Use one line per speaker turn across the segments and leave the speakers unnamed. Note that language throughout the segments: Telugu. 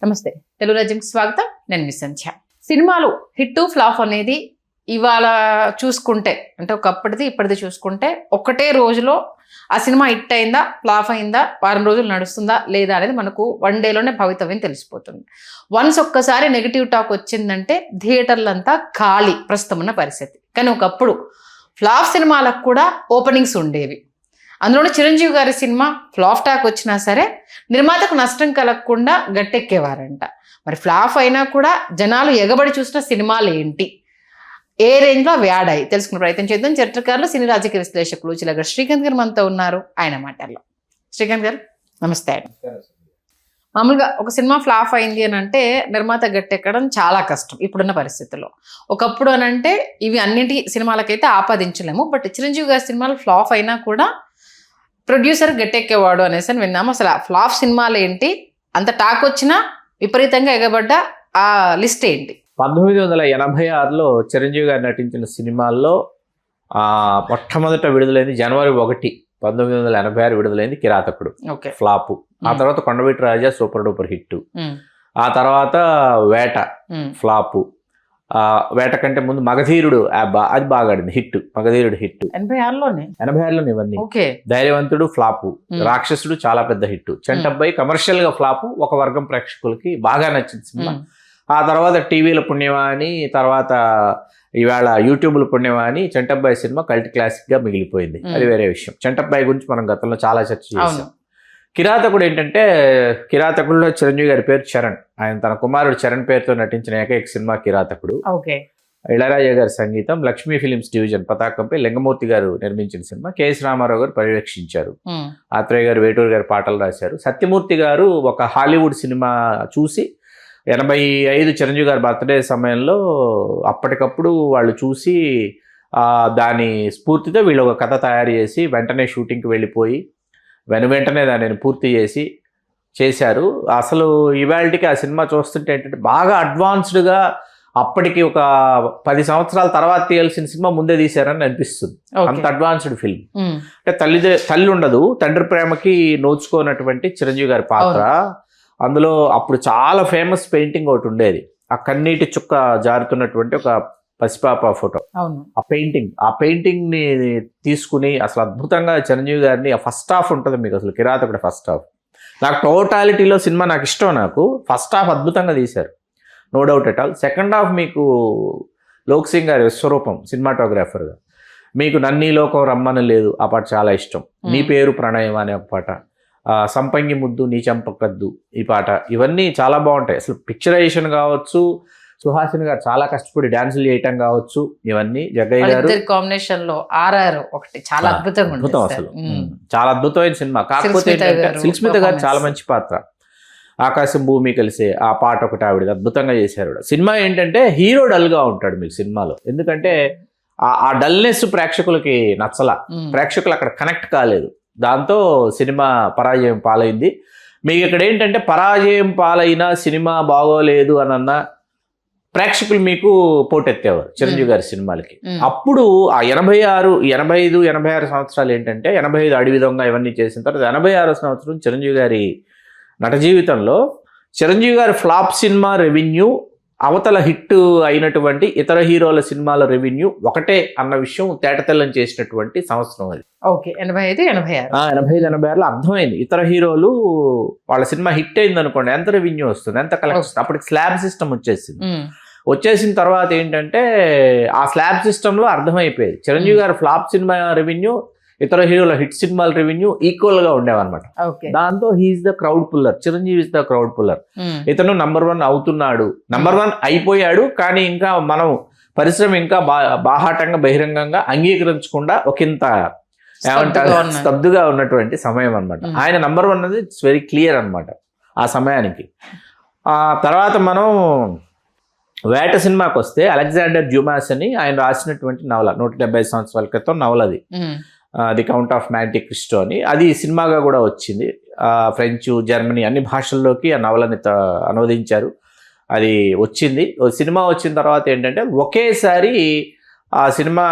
నమస్తే, తెలుగు రాజ్యంకి స్వాగతం. నేను మీ సంధ్య. సినిమాలు హిట్ ఫ్లాప్ అనేది ఇవాళ చూసుకుంటే, అంటే ఒకప్పటిది ఇప్పటిది చూసుకుంటే, ఒకటే రోజులో ఆ సినిమా హిట్ అయిందా, ఫ్లాప్ అయిందా, వారం రోజులు నడుస్తుందా లేదా అనేది మనకు వన్ డేలోనే భవితవ్యం తెలిసిపోతుంది. వన్స్ ఒక్కసారి నెగిటివ్ టాక్ వచ్చిందంటే థియేటర్లంతా ఖాళీ ప్రస్తుతం ఉన్న పరిస్థితి. కానీ ఒకప్పుడు ఫ్లాప్ సినిమాలకు కూడా ఓపెనింగ్స్ ఉండేవి. అందులోనే చిరంజీవి గారి సినిమా ఫ్లాప్ టాక్ వచ్చినా సరే నిర్మాతకు నష్టం కలగకుండా గట్టెక్కేవారంట. మరి ఫ్లాప్ అయినా కూడా జనాలు ఎగబడి చూసిన సినిమాలు ఏంటి, ఏ రేంజ్లో అవి ఆడాయి తెలుసుకునే ప్రయత్నం చేద్దాం. చరిత్రకారులు, సినీ రాజకీయ విశ్లేషకులు చిలగ శ్రీకాంత్ గారు మనతో ఉన్నారు. ఆయన మాటల్లో. శ్రీకాంత్ గారు నమస్తే. మామూలుగా ఒక సినిమా ఫ్లాప్ అయింది అని అంటే నిర్మాత గట్టెక్కడం చాలా కష్టం ఇప్పుడున్న పరిస్థితుల్లో. ఒకప్పుడు అని అంటే ఇవి అన్నింటి సినిమాలకైతే ఆపాదించలేము. బట్ చిరంజీవి గారి సినిమాలు ఫ్లాప్ అయినా కూడా ప్రొడ్యూసర్ గట్టెక్కేవాడు అనేసి అని విన్నాము. అసలు ఆ ఫ్లాప్ సినిమాలు ఏంటి, అంత టాక్ వచ్చినా విపరీతంగా ఎగబడ్డ ఆ లిస్ట్ ఏంటి?
1986లో చిరంజీవి గారు నటించిన సినిమాల్లో మొట్టమొదట విడుదలైంది జనవరి 1, 1986 విడుదలైంది కిరాతకుడు, ఫ్లాపు. ఆ తర్వాత కొండవీటి రాజా సూపర్ డూపర్ హిట్. ఆ తర్వాత వేట ఫ్లాపు. వేట కంటే ముందు మగధీరుడు అది బాగా ఆడింది, హిట్. మగధీరుడు హిట్ 86లోనే ఇవన్నీ. ధైర్యవంతుడు ఫ్లాపు. రాక్షసుడు చాలా పెద్ద హిట్. చంటబ్బాయి కమర్షియల్ గా ఫ్లాపు, ఒక వర్గం ప్రేక్షకులకి బాగా నచ్చింది సినిమా. ఆ తర్వాత టీవీల పుణ్యమా అని, తర్వాత ఇవాళ యూట్యూబ్ల పుణ్యమా అని చంటబ్బాయి సినిమా కల్ట్ క్లాసిక్ గా మిగిలిపోయింది. అది వేరే విషయం. చంటబ్బాయి గురించి మనం గతంలో చాలా చర్చ చేసాం. కిరాతకుడు ఏంటంటే, కిరాతకుడిలో చిరంజీవి గారి పేరు చరణ్. ఆయన తన కుమారుడు చరణ్ పేరుతో నటించిన ఏకైక సినిమా కిరాతకుడు. ఇళయరాజా గారి సంగీతం, లక్ష్మీ ఫిలిమ్స్ డివిజన్ పతాకంపై లింగమూర్తి గారు నిర్మించిన సినిమా. కెఎస్ రామారావు గారు పర్యవేక్షించారు. ఆత్రేయ గారు, వేటూరు గారు పాటలు రాశారు. సత్యమూర్తి గారు ఒక హాలీవుడ్ సినిమా చూసి 85 చిరంజీవి గారి బర్త్డే సమయంలో అప్పటికప్పుడు వాళ్ళు చూసి దాని స్ఫూర్తితో వీళ్ళు ఒక కథ తయారు చేసి వెంటనే షూటింగ్కి వెళ్ళిపోయి వెంటనే దానిని పూర్తి చేశారు. అసలు ఇవాళకి ఆ సినిమా చూస్తుంటే ఏంటంటే బాగా అడ్వాన్స్డ్గా అప్పటికి ఒక 10 సంవత్సరాల తర్వాత తీయాల్సిన సినిమా ముందే తీశారని అనిపిస్తుంది. అంత అడ్వాన్స్డ్ ఫిల్మ్. అంటే తల్లి ఉండదు, తండ్రి ప్రేమకి నోచుకోనటువంటి చిరంజీవి గారి పాత్ర. అందులో అప్పుడు చాలా ఫేమస్ పెయింటింగ్ ఒకటి ఉండేది, ఆ కన్నీటి చుక్క జారుతున్నటువంటి ఒక పసిపాప ఫోటో. ఆ పెయింటింగ్ ని తీసుకుని అసలు అద్భుతంగా చిరంజీవి గారిని, ఆ ఫస్ట్ హాఫ్ ఉంటుంది మీకు అసలు కిరాతకుడు ఫస్ట్ హాఫ్. నాకు టోటాలిటీలో సినిమా నాకు ఇష్టం. నాకు ఫస్ట్ హాఫ్ అద్భుతంగా తీశారు, no doubt at all. Second half మీకు లోక్ సింగ్ గారి విశ్వరూపం సినిమాటోగ్రాఫర్గా, మీకు నన్నీ లోకం రమ్మని లేదు ఆ పాట చాలా ఇష్టం. నీ పేరు ప్రణయం అనే ఒక పాట, సంపంగి ముద్దు నీ చంపకద్దు ఈ పాట, ఇవన్నీ చాలా బాగుంటాయి. అసలు పిక్చరైజేషన్ కావచ్చు, సుహాసిని గారు చాలా కష్టపడి డాన్సులు చేయటం కావచ్చు, ఇవన్నీ జగ్గయ్య గారు
కాంబినేషన్ లో RR ఒకటి చాలా అద్భుతం.
అసలు చాలా అద్భుతమైన సినిమా. కాకపోతే సుస్మిత గారు చాలా మంచి పాత్ర. ఆకాశం భూమి కలిసే ఆ పాట ఒకటి ఆవిడ అద్భుతంగా చేశారు. సినిమా ఏంటంటే హీరో డల్ గా ఉంటాడు మీకు సినిమాలో, ఎందుకంటే ఆ డల్నెస్ ప్రేక్షకులకి నచ్చల, ప్రేక్షకులు అక్కడ కనెక్ట్ కాలేదు. దాంతో సినిమా పరాజయం పాలైంది. మీకు ఇక్కడ ఏంటంటే పరాజయం పాలైన సినిమా బాగోలేదు అని అన్న ప్రేక్షకులు మీకు పోటెత్తేవారు చిరంజీవి గారి సినిమాలకి. అప్పుడు ఆ 86, 85, 86 సంవత్సరాలు ఏంటంటే 85 అడవి దొంగ ఇవన్నీ చేసిన తర్వాత 86 సంవత్సరం చిరంజీవి గారి నట జీవితంలో చిరంజీవి గారి ఫ్లాప్ సినిమా రెవెన్యూ అవతల హిట్ అయినటువంటి ఇతర హీరోల సినిమాల రెవెన్యూ ఒకటే అన్న విషయం తేటతెల్లం చేసినటువంటి సంవత్సరం అది.
85,
86లో అర్థమైంది. ఇతర హీరోలు వాళ్ళ సినిమా హిట్ అయింది అనుకోండి, ఎంత రెవెన్యూ వస్తుంది, ఎంత కలెక్షన్. అప్పటికి స్లాబ్ సిస్టమ్ వచ్చేసిన తర్వాత ఏంటంటే ఆ స్లాబ్ సిస్టంలో అర్థమైపోయేది చిరంజీవి గారి ఫ్లాప్ సినిమా రెవెన్యూ ఇతర హీరోల హిట్ సినిమాల రెవెన్యూ ఈక్వల్ గా ఉండేవన్నమాట. దాంతో he is the crowd puller, Chiranjeevi is the crowd puller. ఇతను నంబర్ 1 అవుతున్నాడు, నంబర్ 1 అయిపోయాడు. కానీ ఇంకా మనం పరిశ్రమ ఇంకా బాహాటంగా బహిరంగంగా అంగీకరించకుండా ఒకంత ఏమంటారు స్తబ్దుగా ఉన్నటువంటి సమయం అనమాట. ఆయన నంబర్ 1 అనేది ఇట్స్ వెరీ క్లియర్ అనమాట ఆ సమయానికి. ఆ తర్వాత మనం వేట సినిమాకి వస్తే అలెగ్జాండర్ డ్యూమాస్ అని ఆయన రాసినటువంటి నవల, 170 సంవత్సరాల క్రితం నవలది, ది కౌంట్ ఆఫ్ మ్యాంటి క్రిస్టో అని. అది సినిమాగా కూడా వచ్చింది. ఫ్రెంచ్, జర్మనీ అన్ని భాషల్లోకి ఆ నవలని అనువదించారు. అది వచ్చింది. సినిమా వచ్చిన తర్వాత ఏంటంటే ఒకేసారి ఆ సినిమా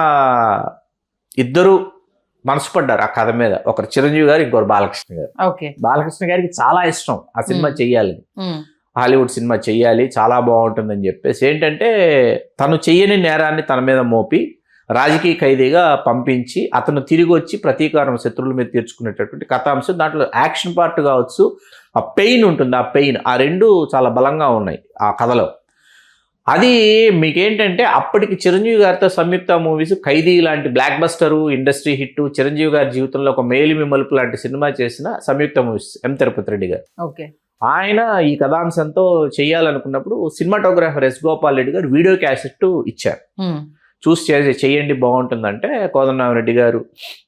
ఇద్దరు మనసు పడ్డారు ఆ కథ మీద. ఒకరు చిరంజీవి గారు, ఇంకొకరు బాలకృష్ణ గారు. బాలకృష్ణ గారికి చాలా ఇష్టం ఆ సినిమా చెయ్యాలని. హాలీవుడ్ సినిమా చెయ్యాలి, చాలా బాగుంటుందని చెప్పేసి ఏంటంటే తను చెయ్యని నేరాన్ని తన మీద మోపి రాజకీయ ఖైదీగా పంపించి అతను తిరిగి వచ్చి ప్రతీకారం శత్రువుల మీద తీర్చుకునేటటువంటి కథాంశం. దాంట్లో యాక్షన్ పార్ట్ కావచ్చు, ఆ పెయిన్ ఉంటుంది, ఆ పెయిన్, ఆ రెండు చాలా బలంగా ఉన్నాయి ఆ కథలో. అది మీకేంటంటే అప్పటికి చిరంజీవి గారితో సంయుక్త మూవీస్ ఖైదీ లాంటి blockbuster, industry hit, Chiranjeevi గారి జీవితంలో ఒక మేలిమి మలుపు లాంటి సినిమా చేసిన సంయుక్త మూవీస్ ఎం తిరుపతి రెడ్డి గారు.
ఓకే.
ఆయన ఈ కథాంశంతో చేయాలనుకున్నప్పుడు సినిమాటోగ్రాఫర్ ఎస్ గోపాల్ రెడ్డి గారు వీడియో క్యాసెట్ ఇచ్చారు. చూసి చేయండి బాగుంటుందంటే కోదండరామిరెడ్డి గారు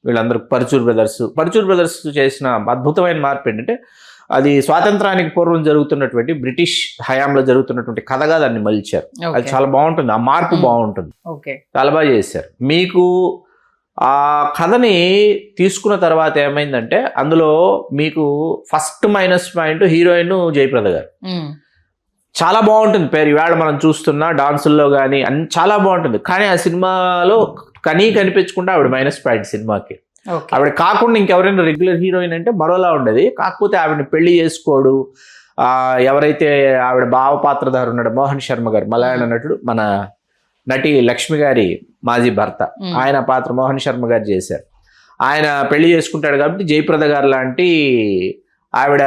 వీళ్ళందరూ పరుచూర్ బ్రదర్స్ చేసిన అద్భుతమైన మార్పు ఏంటంటే అది స్వాతంత్రానికి పూర్వం జరుగుతున్నటువంటి బ్రిటిష్ హయాంలో జరుగుతున్నటువంటి కథగా దాన్ని మలిచారు. అది చాలా బాగుంటుంది, ఆ మార్పు బాగుంటుంది, చాలా బాగా చేశారు. మీకు ఆ కథని తీసుకున్న తర్వాత ఏమైందంటే అందులో మీకు first minus point heroine Jayaprada గారు. చాలా బాగుంటుంది పేరు, ఇవాళ మనం చూస్తున్న డాన్సుల్లో కానీ అన్ని చాలా బాగుంటుంది. కానీ ఆ సినిమాలో కనిపించకుండా ఆవిడ మైనస్ పాయింట్ సినిమాకి. ఆవిడ కాకుండా ఇంకెవరైనా రెగ్యులర్ హీరోయిన్ అంటే మరోలా ఉండేది. కాకపోతే ఆవిడని పెళ్లి చేసుకోడు, ఎవరైతే ఆవిడ భావ పాత్రధారు ఉన్నాడు మోహన్ శర్మ గారు, మలయాళ నటుడు, మన నటి లక్ష్మి గారి మాజీ భర్త, ఆయన పాత్ర మోహన్ శర్మ గారు చేశారు. ఆయన పెళ్లి చేసుకుంటాడు కాబట్టి జయప్రద గారు లాంటి ఆవిడ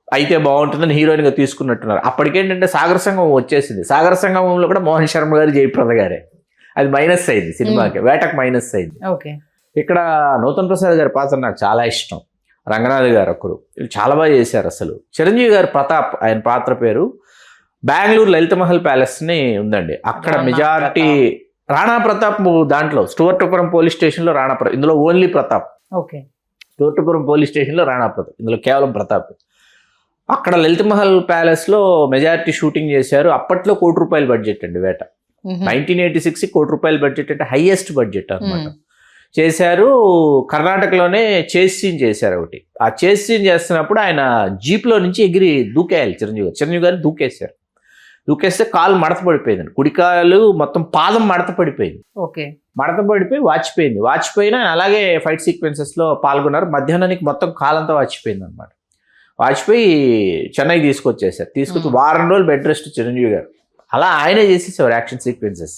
అయితే బాగుంటుందని హీరోయిన్గా తీసుకున్నట్టున్నారు. అప్పటికేంటంటే సాగర సంగమం వచ్చేసింది. సాగర సంగమంలో కూడా మోహన్ శర్మ గారు జయప్రద గారే. అది మైనస్ అయింది సినిమాకి, వేటకు మైనస్ అయింది. ఇక్కడ నూతన్ ప్రసాద్ గారి పాత్ర నాకు చాలా ఇష్టం, రంగనాథ్ గారు ఒకరు, చాలా బాగా చేశారు అసలు. చిరంజీవి గారి ప్రతాప్, ఆయన పాత్ర పేరు బెంగళూరు లలిత మహల్ ప్యాలెస్ ని ఉందండి, అక్కడ మెజారిటీ రాణా ప్రతాప్. దాంట్లో స్టువర్టుపురం పోలీస్ స్టేషన్ లో రాణా ప్రతాప్, ఇందులో only Pratap. Stuartpuram police station లో రాణా ప్రతాప్, ఇందులో కేవలం ప్రతాప్. అక్కడ లలిత మహల్ ప్యాలెస్ లో మెజారిటీ షూటింగ్ చేశారు. అప్పట్లో ₹1 కోటి బడ్జెట్ అండి వేట. 1986 ₹1 కోటి బడ్జెట్ అంటే హైయెస్ట్ బడ్జెట్ అనమాట. చేశారు. కర్ణాటకలోనే చేస్ సీన్ చేశారు ఒకటి. ఆ చేస్ సీన్ చేస్తున్నప్పుడు ఆయన జీప్లో నుంచి ఎగిరి దూకేయాలి చిరంజీవి గారు దూకేస్తే కాలు మడత పడిపోయింది, కుడికాలు మొత్తం పాదం మడత పడిపోయింది. మడత పడిపోయి వాచిపోయినా అలాగే ఫైట్ సీక్వెన్సెస్లో పాల్గొన్నారు. మధ్యాహ్నానికి మొత్తం కాలంతా వాచిపోయింది అనమాట. వాచిపోయి చెన్నై తీసుకొచ్చి వారం రోజులు బెడ్ రెస్ట్ చిరంజీవి గారు. అలా ఆయనే చేసేసేవారు యాక్షన్ సీక్వెన్సెస్.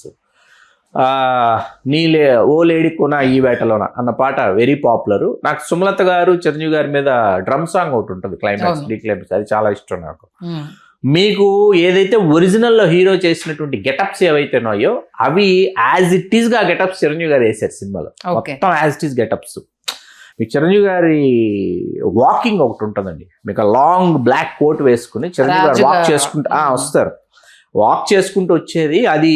ఓ లేడీ కొన ఈ వేటలోన అన్న పాట వెరీ పాపులర్. నాకు సుమలత గారు చిరంజీవి గారి మీద డ్రమ్ సాంగ్ ఒకటి ఉంటుంది, క్లైమాక్స్, అది చాలా ఇష్టం నాకు. మీకు ఏదైతే ఒరిజినల్లో హీరో చేసినటువంటి గెటప్స్ ఏవైతే ఉన్నాయో అవి యాజ్ ఇట్ ఈస్ గా గెటప్స్ చిరంజీవి గారు వేశారు సినిమాలో, మొత్తం యాజ్ ఇట్ ఈస్ గెటప్స్. మీకు చిరంజీవి గారి వాకింగ్ ఒకటి ఉంటుందండి, మీకు లాంగ్ బ్లాక్ కోట్ వేసుకుని చిరంజీవి గారు వాక్ చేసుకుంటూ వచ్చేది. అది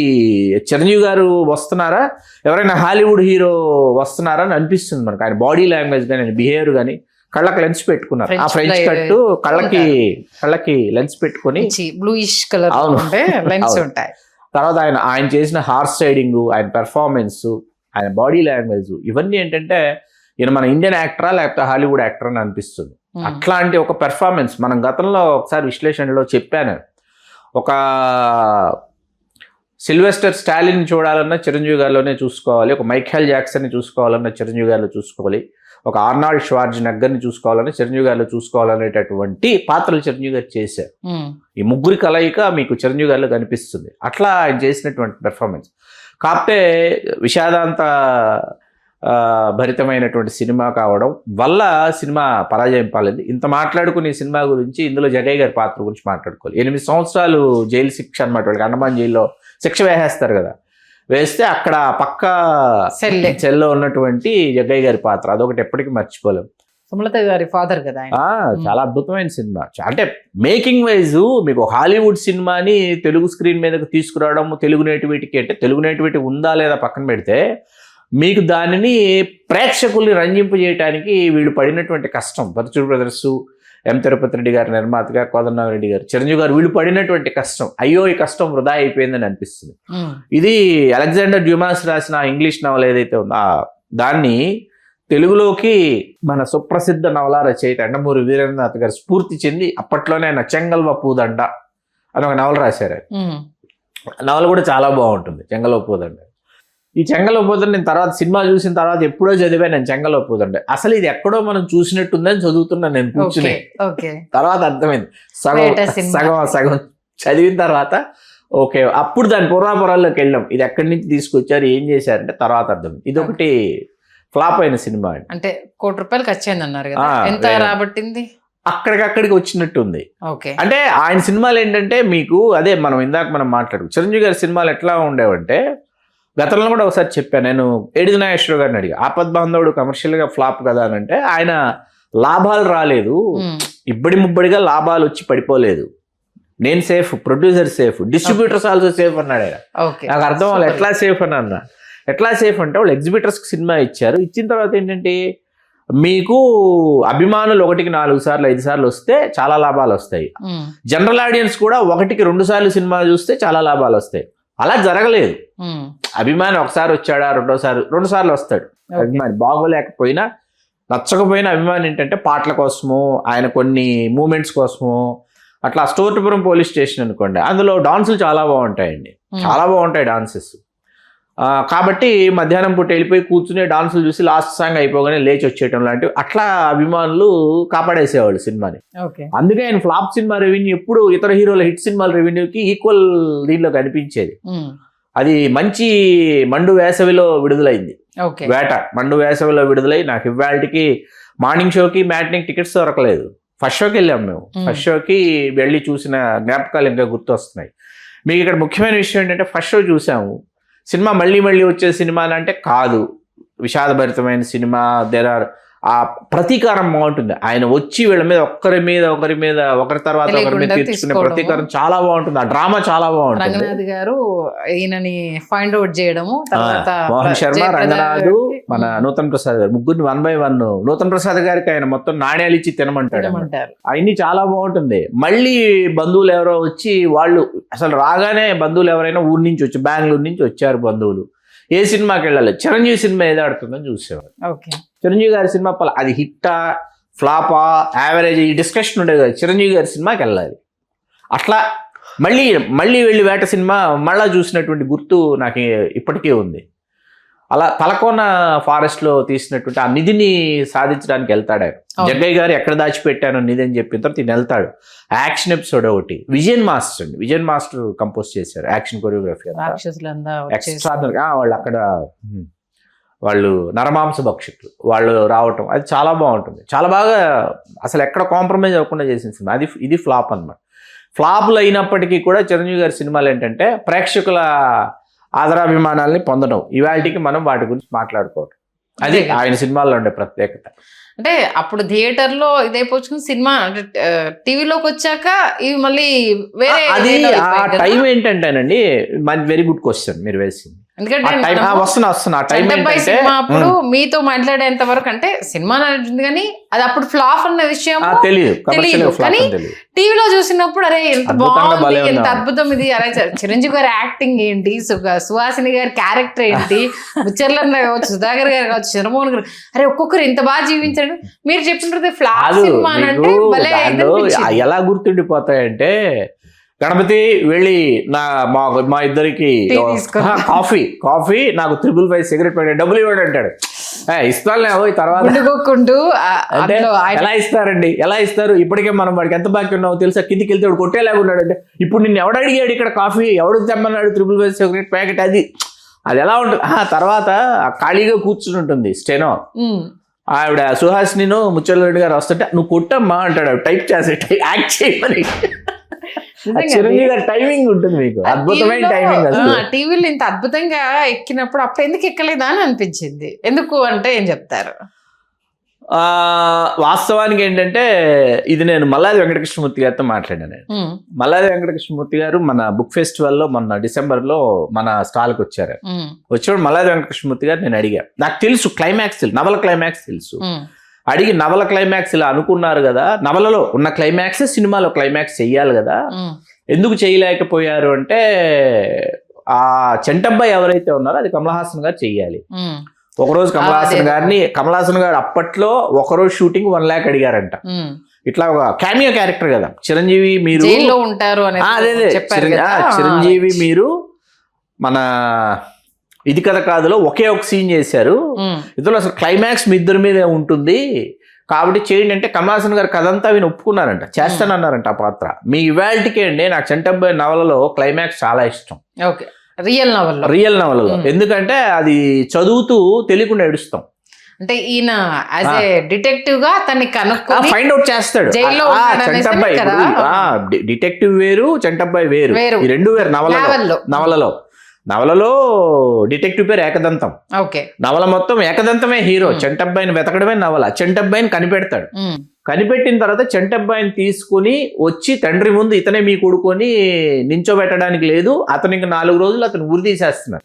చిరంజీవి గారు వస్తున్నారా, ఎవరైనా హాలీవుడ్ హీరో వస్తున్నారా అని అనిపిస్తుంది మనకు. ఆయన బాడీ లాంగ్వేజ్ కానీ, ఆయన బిహేవియర్ కానీ. కళ్ళకి లెన్స్ పెట్టుకున్నారు, ఆ ఫ్రెంచ్ కట్, కళ్ళకి లెన్స్ పెట్టుకుని
బ్లూయిష్ కలర్ లెన్స్ ఉంటాయి.
తర్వాత ఆయన చేసిన హార్స్ రైడింగ్, ఆయన పెర్ఫార్మెన్స్, ఆయన బాడీ లాంగ్వేజ్, ఇవన్నీ ఏంటంటే ఈయన మన ఇండియన్ యాక్టరా లేకపోతే హాలీవుడ్ యాక్టర్ అని అనిపిస్తుంది. అట్లాంటి ఒక పెర్ఫార్మెన్స్ మనం గతంలో ఒకసారి విశ్లేషణలో చెప్పాను. ఒక సిల్వెస్టర్ స్టాలిన్ చూడాలన్నా చిరంజీవి గారిలోనే చూసుకోవాలి, ఒక మైఖేల్ జాక్సన్ని చూసుకోవాలన్నా చిరంజీవి గారిలో చూసుకోవాలి, ఒక ఆర్నాల్డ్ ష్వార్జ్నెగ్గర్ని చూసుకోవాలని చిరంజీవి గారిలో చూసుకోవాలనేటటువంటి పాత్రలు చిరంజీవి గారు చేశారు. ఈ ముగ్గురి కలయిక మీకు చిరంజీవి గారిలో కనిపిస్తుంది. అట్లా ఆయన చేసినటువంటి పెర్ఫార్మెన్స్. కాకపోతే విషాదాంత భరితమైనటువంటి సినిమా కావడం వల్ల సినిమా పరాజయం పాలింది. ఇంత మాట్లాడుకుని సినిమా గురించి ఇందులో జగయ్య గారి పాత్ర గురించి మాట్లాడుకోవాలి. 8 సంవత్సరాలు జైలు శిక్ష అనమాట, వాళ్ళకి అండమాన్ జైల్లో శిక్ష వేసేస్తారు కదా, వేస్తే అక్కడ పక్క సెల్లో ఉన్నటువంటి జగ్గయ్య గారి పాత్ర, అదొకటి ఎప్పటికీ మర్చిపోలేం.
సుమలత గారి ఫాదర్ కదా.
చాలా అద్భుతమైన సినిమా. అంటే మేకింగ్ వైజ్ మీకు హాలీవుడ్ సినిమాని తెలుగు స్క్రీన్ మీదకి తీసుకురావడం, తెలుగు నేటివిటీకి అంటే తెలుగు నేటివిటీ ఉందా లేదా పక్కన పెడితే మీకు దానిని ప్రేక్షకుల్ని రంజింపజేయడానికి వీళ్ళు పడినటువంటి కష్టం, పరుచూరు బ్రదర్స్, ఎం తిరుపతి రెడ్డి గారు నిర్మాతగా, కోదండరామిరెడ్డి గారు, చిరంజీవి గారు, వీళ్ళు పడినటువంటి కష్టం, అయ్యో ఈ కష్టం వృధా అయిపోయిందని అనిపిస్తుంది. ఇది అలెగ్జాండర్ డ్యూమాస్ రాసిన ఇంగ్లీష్ నవల ఏదైతే ఉందో దాన్ని తెలుగులోకి మన సుప్రసిద్ధ నవల రచయిత ఎండమూరి వీరేంద్రనాథ్ గారు స్ఫూర్తి చెంది అప్పట్లోనే ఆయన చెంగల్వ పూదండ అని ఒక నవల రాశారు. నవల కూడా చాలా బాగుంటుంది, చెంగల్వ పూదండ. ఈ చెంగలపోతుండే నేను తర్వాత సినిమా చూసిన తర్వాత ఎప్పుడో చదివా నేను చెంగలపోతుండే అసలు ఇది ఎక్కడో మనం చూసినట్టుందని చదువుతున్నా నేను కూర్చుని. తర్వాత అర్థమైంది సగం చదివిన తర్వాత ఓకే అప్పుడు దాని పురాపురాల్లోకి వెళ్ళాం ఇది ఎక్కడి నుంచి తీసుకొచ్చారు ఏం చేశారంటే తర్వాత అర్థమైంది. ఇది ఒకటి ఫ్లాప్ అయిన సినిమా
అంటే ₹1,00,00,000 ఖర్చు అయింది అన్నారు కదా, ఎంత రాబట్టింది?
అక్కడికి వచ్చినట్టు ఉంది. అంటే ఆయన సినిమాలు ఏంటంటే మీకు అదే మనం ఇందాక మనం మాట్లాడు చిరంజీవి గారి సినిమాలు ఎట్లా ఉండేవంటే గతంలో కూడా ఒకసారి చెప్పాను నేను ఏడిది నాగేశ్వరరావు గారిని అడిగా ఆపద్ బాంధవుడు కమర్షియల్ గా ఫ్లాప్ కదా అని అంటే ఆయన లాభాలు రాలేదు ఇబ్బడి ముబ్బడిగా లాభాలు వచ్చి పడిపోలేదు నేను safe producer safe distributors also safe అన్నాడు ఆయన. నాకు అర్థం వాళ్ళు ఎట్లా సేఫ్ అని అన్నా ఎట్లా సేఫ్ అంటే వాళ్ళు ఎగ్జిబిటర్స్కి సినిమా ఇచ్చారు ఇచ్చిన తర్వాత ఏంటంటే మీకు అభిమానులు 1కి 4 సార్లు 5 సార్లు వస్తే చాలా లాభాలు వస్తాయి జనరల్ ఆడియన్స్ కూడా 1కి 2 సార్లు సినిమా చూస్తే చాలా లాభాలు వస్తాయి అలా జరగలేదు. అభిమాని ఒకసారి వచ్చాడా 2 సార్లు వస్తాడు అభిమాని బాగోలేకపోయినా నచ్చకపోయినా అభిమాని ఏంటంటే పాటల కోసము ఆయన కొన్ని మూమెంట్స్ కోసము అట్లా స్టోర్పురం పోలీస్ స్టేషన్ అనుకోండి అందులో డాన్సులు చాలా బాగుంటాయండి చాలా బాగుంటాయి డాన్సెస్ కాబట్టి మధ్యాహ్నం పూట వెళ్ళిపోయి కూర్చునే డాన్సులు చూసి లాస్ట్ సాంగ్ అయిపోగానే లేచి వచ్చేయటం లాంటివి అట్లా అభిమానులు కాపాడేసేవాళ్ళు సినిమాని. అందుకే ఆయన ఫ్లాప్ సినిమా రెవెన్యూ ఎప్పుడు ఇతర హీరోల హిట్ సినిమాల రెవెన్యూకి ఈక్వల్ దీనిలో కనిపించేది. అది మంచి మండు వేసవిలో విడుదలైంది వేట మండు వేసవిలో విడుదలై నాకు ఇవాళకి మార్నింగ్ షోకి మ్యాట్నింగ్ టికెట్స్ దొరకలేదు. ఫస్ట్ షోకి వెళ్ళాము మేము ఫస్ట్ షోకి వెళ్ళి చూసిన జ్ఞాపకాలు ఇంకా గుర్తొస్తున్నాయి. మీకు ఇక్కడ ముఖ్యమైన విషయం ఏంటంటే ఫస్ట్ షో చూసాము సినిమా మళ్ళీ వచ్చే సినిమా అంటే కాదు విషాదభరితమైన సినిమా ఆ ప్రతీకారం బాగుంటుంది ఆయన వచ్చి వీళ్ళ మీద ఒకరి మీద ఒకరి తర్వాత ఒకరి మీద తీర్చుకునే ప్రతీకారం చాలా బాగుంటుంది ఆ డ్రామా చాలా బాగుంటుంది.
రంగనాథ్ గారు ఈయనని ఫైండ్ అవుట్ చేయడము
మోహన్ శర్మ రంగనాథ్ మన నూతన్ ప్రసాద్ గారు ముగ్గురిని 1 by 1 నూతన్ ప్రసాద్ గారికి ఆయన మొత్తం నాణ్యాలు ఇచ్చి తినమంటాడు అవన్నీ చాలా బాగుంటుంది. మళ్ళీ బంధువులు ఎవరో వచ్చి వాళ్ళు అసలు రాగానే బంధువులు ఎవరైనా ఊరి నుంచి వచ్చి బెంగళూరు నుంచి వచ్చారు బంధువులు ఏ సినిమాకి వెళ్ళాలి చిరంజీవి సినిమా ఏదో ఆడుతుందని చూసేవారు. చిరంజీవి గారి సినిమా అది హిట్టా ఫ్లాపా యావరేజ్ ఈ డిస్కషన్ ఉండేది కదా చిరంజీవి గారి సినిమాకి వెళ్ళాలి. అట్లా మళ్ళీ వెళ్ళి వేట సినిమా మళ్ళా చూసినటువంటి గుర్తు నాకు ఇప్పటికీ ఉంది. అలా తలకోన ఫారెస్ట్ లో తీసినటువంటి ఆ నిధిని సాధించడానికి వెళ్తాడు ఆయన. జగ్గయ్య గారు ఎక్కడ దాచిపెట్టాను నిధి అని చెప్పిన తర్వాత ఈయన వెళ్తాడు. యాక్షన్ ఎపిసోడ్ ఒకటి విజయన్ మాస్టర్ కంపోజ్ చేశారు యాక్షన్ కొరియోగ్రఫీ వాళ్ళు అక్కడ వాళ్ళు నరమాంస భక్షకులు వాళ్ళు రావటం అది చాలా బాగుంటుంది చాలా బాగా అసలు ఎక్కడ కాంప్రమైజ్ అవ్వకుండా చేసిన సినిమా ఇది ఫ్లాప్ అన్నమాట. ఫ్లాప్లు అయినప్పటికీ కూడా చిరంజీవి గారి సినిమాలు ఏంటంటే ప్రేక్షకుల ఆదరాభిమానాల్ని పొందడం ఇవాళకి మనం వాటి గురించి మాట్లాడుకోవటం అది ఆయన సినిమాల్లో ఉండే ప్రత్యేకత.
అంటే అప్పుడు థియేటర్లో ఇదైపోవచ్చు సినిమా అంటే టీవీలోకి వచ్చాక ఇవి మళ్ళీ వేరే
టైం ఏంటంటేనండి వెరీ గుడ్ క్వశ్చన్ మీరు వేసింది.
వస్తున్నా అప్పుడు మీతో మాట్లాడేంత వరకు అంటే సినిమా నడిచింది కానీ అది అప్పుడు ఫ్లాప్ అన్న విషయం తెలియదు కానీ టీవీలో చూసినప్పుడు అరే ఎంత బాగుంది ఎంత అద్భుతం ఇది అరే చిరంజీవి గారి యాక్టింగ్ ఏంటి సుహాసిని గారి క్యారెక్టర్ ఏంటి ముచ్చర్లన్న కావచ్చు సుధాకర్ గారు కావచ్చు చంద్రమోహన్ గారు అరే ఒక్కొక్కరు ఇంత బాగా జీవించాడు మీరు చెప్పినట్టు ఫ్లాప్ సినిమా అంటే
ఎలా గుర్తుండిపోతాయంటే గణపతి వెళ్ళి మా ఇద్దరికి కాఫీ నాకు 555 సిగరెట్ పెట్టే డబ్బులు ఇవ్వడు అంటాడు. ఇస్తానులే తర్వాత ఎలా ఇస్తారండి ఎలా ఇస్తారు ఇప్పటికే మనం వాడికి ఎంత బాకీ ఉన్నావో తెలుసా కిందికి వెళ్తే వాడు కొట్టేలాగా ఉన్నాడు అంటే ఇప్పుడు నిన్ను ఎవడు అడిగాడు ఇక్కడ కాఫీ ఎవడు తెమ్మన్నాడు 555 సిగరెట్ ప్యాకెట్ అది ఎలా ఉంటుంది. తర్వాత ఖాళీగా కూర్చుని ఉంటుంది స్టెనో ఆవిడ సుహాసినిను ముచ్చలరెడ్డి గారు వస్తుంటే నువ్వు కొట్టమ్మా అంటాడు టైప్ చేసే యాక్ట్ చేయమని. చిరంజీవి గారి టైమింగ్ ఉంటుంది మీకు అద్భుతమైన టైమింగ్
టీవీలో ఇంత అద్భుతంగా ఎక్కినప్పుడు అప్పుడు ఎందుకు ఎక్కలేదా అని అనిపించింది. ఎందుకు అంటే ఏం చెప్తారు?
వాస్తవానికి ఏంటంటే ఇది నేను మల్లాది వెంకటకృష్ణమూర్తి గారితో మాట్లాడాను. మల్లాది వెంకటకృష్ణమూర్తి గారు మన బుక్ ఫెస్టివల్లో మొన్న డిసెంబర్లో మన స్టాల్కి వచ్చారు. వచ్చేప్పుడు మల్లాది వెంకటకృష్ణమూర్తి గారు నేను అడిగా నాకు తెలుసు క్లైమాక్స్ నవల క్లైమాక్స్ తెలుసు అడిగి నవల క్లైమాక్స్ ఇలా అనుకున్నారు కదా నవలలో ఉన్న క్లైమాక్స్ సినిమాలో క్లైమాక్స్ చెయ్యాలి కదా ఎందుకు చేయలేకపోయారు అంటే ఆ చెంటబ్బాయి ఎవరైతే ఉన్నారో అది కమల్ హాసన్ గారు చెయ్యాలి. ఒకరోజు కమల్ హాసన్ గారు అప్పట్లో ఒకరోజు షూటింగ్ 1 lakh అడిగారంట. ఇట్లా ఒక క్యామియో క్యారెక్టర్ కదా చిరంజీవి మీరు
ఉంటారు
చిరంజీవి మీరు మన ఇది కథ కాదులో ఒకే ఒక సీన్ చేశారు, ఇందులో అసలు క్లైమాక్స్ మీ ఇద్దరి మీదే ఉంటుంది కాబట్టి చేయండి అంటే కమల్ హాసన్ గారు కథ అంతా విని ఒప్పుకున్నారంట, చేస్తానన్నారంట ఆ పాత్ర. మీ ఇవాల్టికే అండి నాకు చంటబ్బాయి నవలలో క్లైమాక్స్ చాలా ఇష్టం.
ఓకే, రియల్ నవలలో
ఎందుకంటే అది చదువుతూ తెలియకుండా ఏడుస్తాం.
అంటే ఈయన యాజ్ ఏ డిటెక్టివ్ గా అతన్ని కనుక్కొని
ఫైండ్ అవుట్ చేస్తాడు. చంటబ్బాయి డిటెక్టివ్ వేరు, చంటబ్బాయి వేరు, ఈ రెండు వేరు. నవలలో డిటెక్టివ్ పేరు ఏకదంతం.
ఓకే,
నవల మొత్తం ఏకదంతమే హీరో. చంటబ్బాయిని వెతకడమే నవల. చంటబ్బాయిని కనిపెడతాడు. కనిపెట్టిన తర్వాత చంటబ్బాయిని తీసుకుని వచ్చి తండ్రి ముందు ఇతనే మీ కొడుకొని నించోబెట్టడానికి లేదు, అతనికి 4 రోజులు అతను ఉరి తీసేస్తున్నాడు.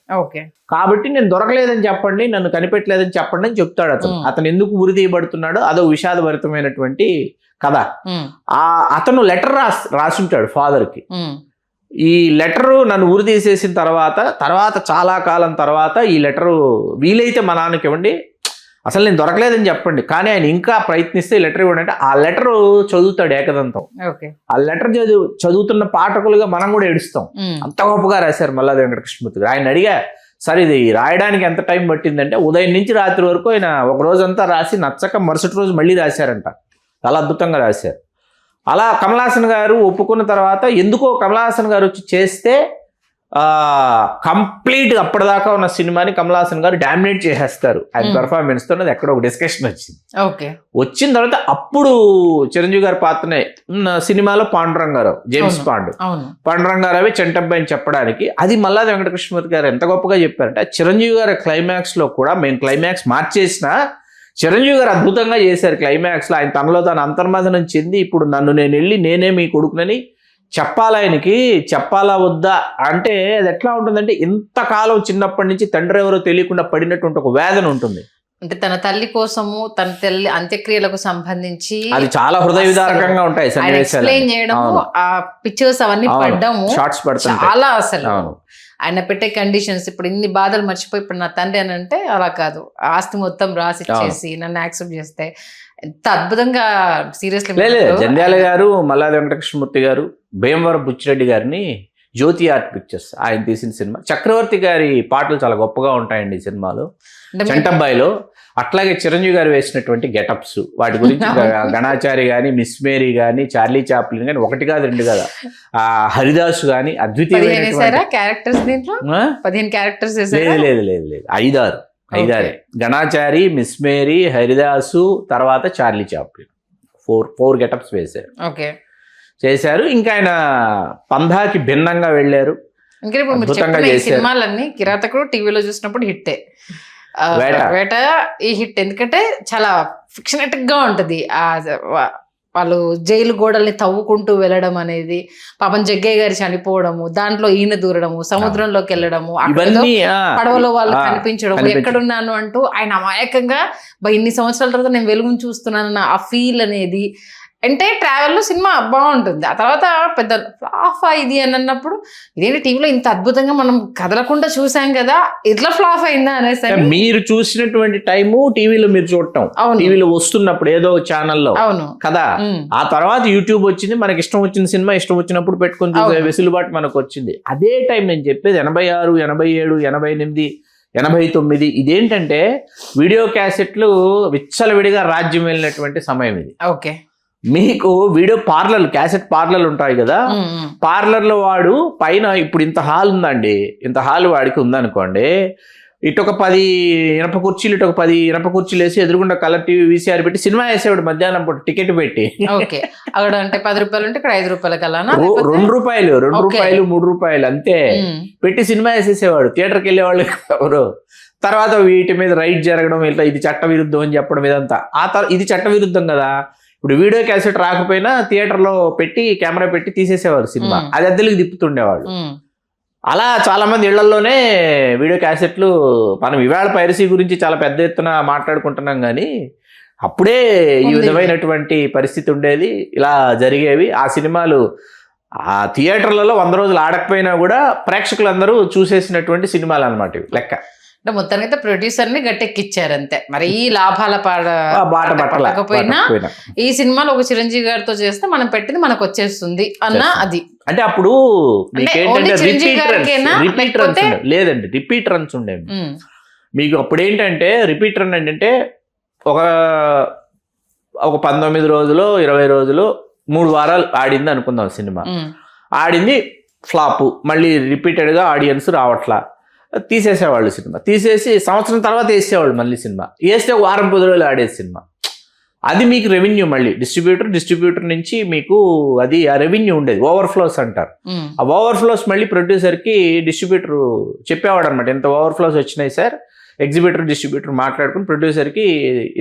కాబట్టి నేను దొరకలేదని చెప్పండి, నన్ను కనిపెట్టలేదని చెప్పండి అని చెప్తాడు అతను. అతను ఎందుకు ఉరి తీయబడుతున్నాడో అదో విషాదభరితమైనటువంటి కథ. అతను లెటర్ రాసుంటాడు ఫాదర్ కి. ఈ లెటరు నన్ను ఉరి తీసేసిన తర్వాత చాలా కాలం తర్వాత ఈ లెటరు వీలైతే మా నాన్నకి ఇవ్వండి, అసలు నేను దొరకలేదని చెప్పండి, కానీ ఆయన ఇంకా ప్రయత్నిస్తే లెటర్ ఇవ్వండి అంటే ఆ లెటర్ చదువుతాడు ఏకదంతం. ఆ లెటర్ చదువుతున్న పాఠకులుగా మనం కూడా ఏడుస్తాం. అంత గొప్పగా రాశారు మల్లాది వెంకటకృష్ణమూర్తి గారు. ఆయన అడిగా, సరే ఇది రాయడానికి ఎంత టైం పట్టిందంటే ఉదయం నుంచి రాత్రి వరకు ఆయన ఒక రోజంతా రాసి నచ్చక మరుసటి రోజు మళ్ళీ రాశారంట. చాలా అద్భుతంగా రాశారు. అలా కమల్ హాసన్ గారు ఒప్పుకున్న తర్వాత ఎందుకో కమల్ హాసన్ గారు వచ్చి చేస్తే కంప్లీట్ అప్పటిదాకా ఉన్న సినిమాని కమల్ హాసన్ గారు డామినేట్ చేసేస్తారు ఆయన పెర్ఫార్మెన్స్ తో. ఎక్కడ ఒక డిస్కషన్ వచ్చింది. వచ్చిన తర్వాత అప్పుడు చిరంజీవి గారి పాత్రనే సినిమాలో పాండురంగారావు, జేమ్స్ పాండురంగారావే చంటబ్బాయిని చెప్పడానికి. అది మల్లాది వెంకటకృష్ణమూర్తి గారు ఎంత గొప్పగా చెప్పారంటే చిరంజీవి గారి క్లైమాక్స్ లో కూడా మేము క్లైమాక్స్ మార్చేసినా చిరంజీవి గారు అద్భుతంగా చేశారు. క్లైమాక్స్ లో ఆయన తనలో తాను అంతర్మథనం చెంది ఇప్పుడు నన్ను నేను వెళ్ళి నేనే మీ కొడుకునని చెప్పాలా, ఆయనకి చెప్పాలా వద్దా అంటే అది ఎట్లా ఉంటుందంటే ఇంతకాలం చిన్నప్పటి నుంచి తండ్రి ఎవరో తెలియకుండా పడినటువంటి ఒక వేదన ఉంటుంది.
అంటే తన తల్లి కోసము తన తల్లి అంత్యక్రియలకు సంబంధించి
అది చాలా హృదయ విదారకంగా ఉంటాయి
ఎక్స్ప్లెయిన్ చేయడము, ఆ పిక్చర్స్ అవన్నీ పడ్డము,
షార్ట్స్ పడతాయి
చాలా అసలు ఆయన పెట్టే కండిషన్స్. ఇప్పుడు ఇన్ని బాధలు మర్చిపోయి ఇప్పుడు నా తండ్రి అని అంటే అలా కాదు, ఆస్తి మొత్తం రాసి చేసి నన్ను యాక్సెప్ట్ చేస్తే ఎంత అద్భుతంగా. సీరియస్లీ
జంధ్యాల గారు, మల్లాది వెంకటకృష్ణమూర్తి గారు, భీమవరం బుచ్చిరెడ్డి గారిని జ్యోతి ఆర్ట్ పిక్చర్స్ ఆయన తీసిన సినిమా. చక్రవర్తి గారి పాటలు చాలా గొప్పగా ఉంటాయండి ఈ సినిమాలో, చంటబ్బాయిలో. అట్లాగే చిరంజీవి గారు వేసినటువంటి గెటప్స్ వాటి గురించి గణాచారి గాని, మిస్ మేరీ గాని, చార్లీ చాప్లిన్ గాని, ఒకటి కాదు రెండు కదా, హరిదాస్ గాని అద్వితీయమైన లేదు 5-6 గణాచారి, మిస్ మేరీ, హరిదాసు, తర్వాత చార్లీ చాప్లిన్ 4 గెటప్స్ వేశారు. చేశారు. ఇంకా ఆయన పంధాకి భిన్నంగా వెళ్ళారు.
సినిమాలన్నీ కిరాతకుడు టీవీలో చూసినప్పుడు హిట్టే. వేట ఈ హిట్ ఎందుకంటే చాలా ఫిక్షనటిక్ గా ఉంటది. వాళ్ళు జైలు గోడల్ని తవ్వుకుంటూ వెళ్ళడం అనేది, పాపం జగ్గయ్య గారి చనిపోవడము, దాంట్లో ఈయన దూరడము, సముద్రంలోకి వెళ్ళడము, పడవలో వాళ్ళు కనిపించడం, ఎక్కడున్నాను అంటూ ఆయన అమాయకంగా ఇన్ని సంవత్సరాల తర్వాత నేను వెలుగును చూస్తున్నానన్న ఆ ఫీల్ అనేది అంటే ట్రావెల్లో సినిమా బాగుంటుంది. ఆ తర్వాత పెద్ద ఫ్లాఫ్ ఇది అని అన్నప్పుడు ఇదేంటి టీవీలో ఇంత అద్భుతంగా మనం కదలకుండా చూసాం కదా, ఇట్లా ఫ్లాఫ్ అయిందా అనేసి.
మీరు చూసినటువంటి టైము టీవీలో మీరు చూడటం, టీవీలో వస్తున్నప్పుడు ఏదో ఛానల్లో కదా, ఆ తర్వాత యూట్యూబ్ వచ్చింది, మనకి ఇష్టం వచ్చిన సినిమా ఇష్టం వచ్చినప్పుడు పెట్టుకుని చూసే వెసులుబాటు మనకు వచ్చింది. అదే టైం నేను చెప్పేది 86, 87, 88, 89 ఇదేంటంటే వీడియో క్యాసెట్లు విచ్చలవిడిగా రాజ్యం వెళ్ళినటువంటి సమయం ఇది. మీకు వీడియో పార్లర్, క్యాసెట్ పార్లర్లు ఉంటాయి కదా, పార్లర్లో వాడు పైన ఇప్పుడు ఇంత హాల్ ఉందండి, ఇంత హాల్ వాడికి ఉందనుకోండి, ఇటు ఒక 10 ఇనప కుర్చీలు, ఇటు ఒక 10 ఇనప కుర్చీలు వేసి ఎదురుగుండా కలర్ టీవీ VCR పెట్టి సినిమా వేసేవాడు మధ్యాహ్నం పూట టికెట్ పెట్టి.
అక్కడ అంటే 10 రూపాయలు ఉంటే ఇక్కడ 5 రూపాయలు కలా,
2 రూపాయలు 3 రూపాయలు అంతే పెట్టి సినిమా వేసేసేవాడు. థియేటర్కి వెళ్ళేవాళ్ళు ఎవరు. తర్వాత వీటి మీద రైట్ జరగడం, ఇట్లా ఇది చట్ట విరుద్ధం అని చెప్పడం ఇదంతా. ఇది చట్ట విరుద్ధం కదా. ఇప్పుడు వీడియో క్యాసెట్ రాకపోయినా థియేటర్లో పెట్టి కెమెరా పెట్టి తీసేసేవారు సినిమా, అది అద్దెలకు తిప్పుతుండేవాళ్ళు. అలా చాలా మంది ఇళ్లలోనే వీడియో క్యాసెట్లు. మనం ఇవాళ పైరసీ గురించి చాలా పెద్ద ఎత్తున మాట్లాడుకుంటున్నాం కానీ అప్పుడే ఈ విధమైనటువంటి పరిస్థితి ఉండేది, ఇలా జరిగేవి. ఆ సినిమాలు ఆ థియేటర్లలో 100 రోజులు ఆడకపోయినా కూడా ప్రేక్షకులందరూ చూసేసినటువంటి సినిమాలు అన్నమాట ఇవి లెక్క.
అంటే మొత్తానికి అయితే ప్రొడ్యూసర్ ని గట్టెక్కిచ్చారు అంతే. మరి ఈ లాభాల
బాట
పట్టకపోయినా ఈ సినిమాలో ఒక చిరంజీవి గారితో చేస్తే మనం పెట్టింది మనకు వచ్చేస్తుంది అన్న అది.
అంటే అప్పుడు లేదండి రిపీట్ రన్స్ ఉండేవి మీకు. అప్పుడు ఏంటంటే రిపీట్ రన్ ఏంటంటే ఒక 19 రోజులు 20 రోజులు 3 వారాలు ఆడింది అనుకుందాం సినిమా. ఆడింది ఫ్లాప్, మళ్ళీ రిపీటెడ్గా ఆడియన్స్ రావట్లా, తీసేసేవాళ్ళు సినిమా. తీసేసి సంవత్సరం తర్వాత వేసేవాళ్ళు మళ్ళీ సినిమా. వేస్తే ఒక వారం 10 రోజులు ఆడేది సినిమా. అది మీకు రెవెన్యూ. మళ్ళీ డిస్ట్రిబ్యూటర్ నుంచి మీకు అది ఆ రెవెన్యూ ఉండేది. ఓవర్ఫ్లోస్ అంటారు. ఆ ఓవర్ఫ్లోస్ మళ్ళీ ప్రొడ్యూసర్కి డిస్ట్రిబ్యూటర్ చెప్పేవాడు అనమాట. ఎంత ఓవర్ఫ్లోస్ వచ్చినాయి సార్, ఎగ్జిబిటర్ డిస్ట్రిబ్యూటర్ మాట్లాడుకుని ప్రొడ్యూసర్కి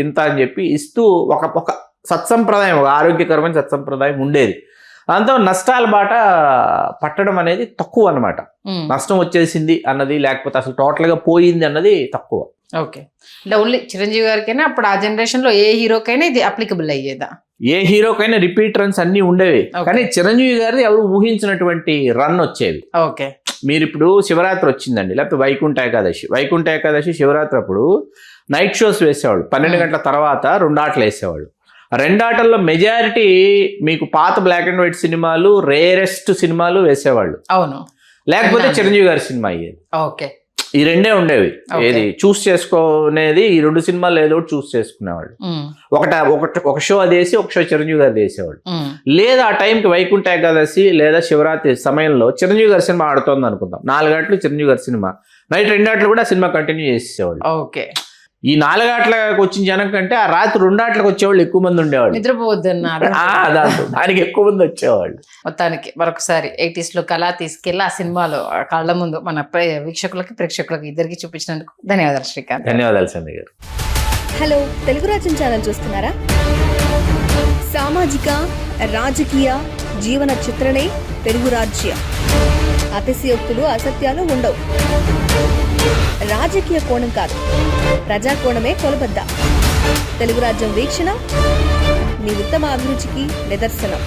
ఇంత అని చెప్పి ఇస్తూ ఒక సత్సంప్రదాయం, ఒక ఆరోగ్యకరమైన సత్సంప్రదాయం ఉండేది. దాంతో నష్టాల బాట పట్టడం అనేది తక్కువ అన్నమాట. నష్టం వచ్చేసింది అన్నది, లేకపోతే అసలు టోటల్గా పోయింది అన్నది తక్కువ.
ఓకే. అంటే ఓన్లీ చిరంజీవి గారికైనా అప్పుడు ఆ జనరేషన్ లో ఏ హీరోకైనా ఇది అప్లికబుల్ అయ్యేదా?
ఏ హీరోకైనా రిపీట్ రన్స్ అన్ని ఉండేవి, కానీ చిరంజీవి గారిది ఎవరు ఊహించినటువంటి రన్ వచ్చేవి.
ఓకే.
మీరు ఇప్పుడు శివరాత్రి వచ్చిందండి, లేకపోతే వైకుంఠ ఏకాదశి శివరాత్రి అప్పుడు నైట్ షోస్ వేసేవాళ్ళు. 12 గంటల తర్వాత 2 ఆటలు వేసేవాళ్ళు. 2 ఆటల్లో మెజారిటీ మీకు పాత బ్లాక్ అండ్ వైట్ సినిమాలు, రేరెస్ట్ సినిమాలు వేసేవాళ్ళు.
అవును.
లేకపోతే చిరంజీవి గారి సినిమా అయ్యేది.
ఓకే.
ఈ రెండే ఉండేవి. ఏది చూస్ చేసుకునేది, ఈ 2 సినిమాలు ఏదో చూస్ చేసుకునేవాళ్ళు. ఒక షో అది వేసి ఒక షో చిరంజీవి గారిది వేసేవాళ్ళు. లేదా ఆ టైంకి వైకుంఠ ఏకాదశి లేదా శివరాత్రి సమయంలో చిరంజీవి గారి సినిమా ఆడుతోంది అనుకుందాం, 4 గంటలు చిరంజీవి గారి సినిమా, నైట్ 2 గంటలు కూడా సినిమా కంటిన్యూ చేసేవాళ్ళు.
ఓకే.
ఈ 4 గంటలకు వచ్చిన జనం కంటే ఆ రాత్రి 2 గంటలకు వచ్చేవాళ్ళు ఎక్కువ మంది ఉండేవాళ్ళు.
నిద్రపోవద్దన్నారు,
దానికి ఎక్కువ మంది వచ్చేవాళ్ళు.
మొత్తానికి మరొకసారి 80s లో కళ తీసుకెళ్ళి ఆ సినిమాలో కళ్ళ ముందు మన ప్రేక్షకులకి ఇద్దరికి చూపించినందుకు ధన్యవాదాలు శ్రీకాంత్.
ధన్యవాదాలు సంధ్య గారు.
హలో, తెలుగు రాజ్యం ఛానల్ చూస్తున్నారా? సామాజిక రాజకీయ జీవన చిత్రణే తెలుగు రాజ్యం. అతిశయోక్తులు అసత్యాలు ఉండవు. రాజకీయ కోణం కాదు, ప్రజా కోణమే కొలబద్ద. తెలుగు రాజ్యం వీక్షణ మీ ఉత్తమ అభిరుచికి నిదర్శనం.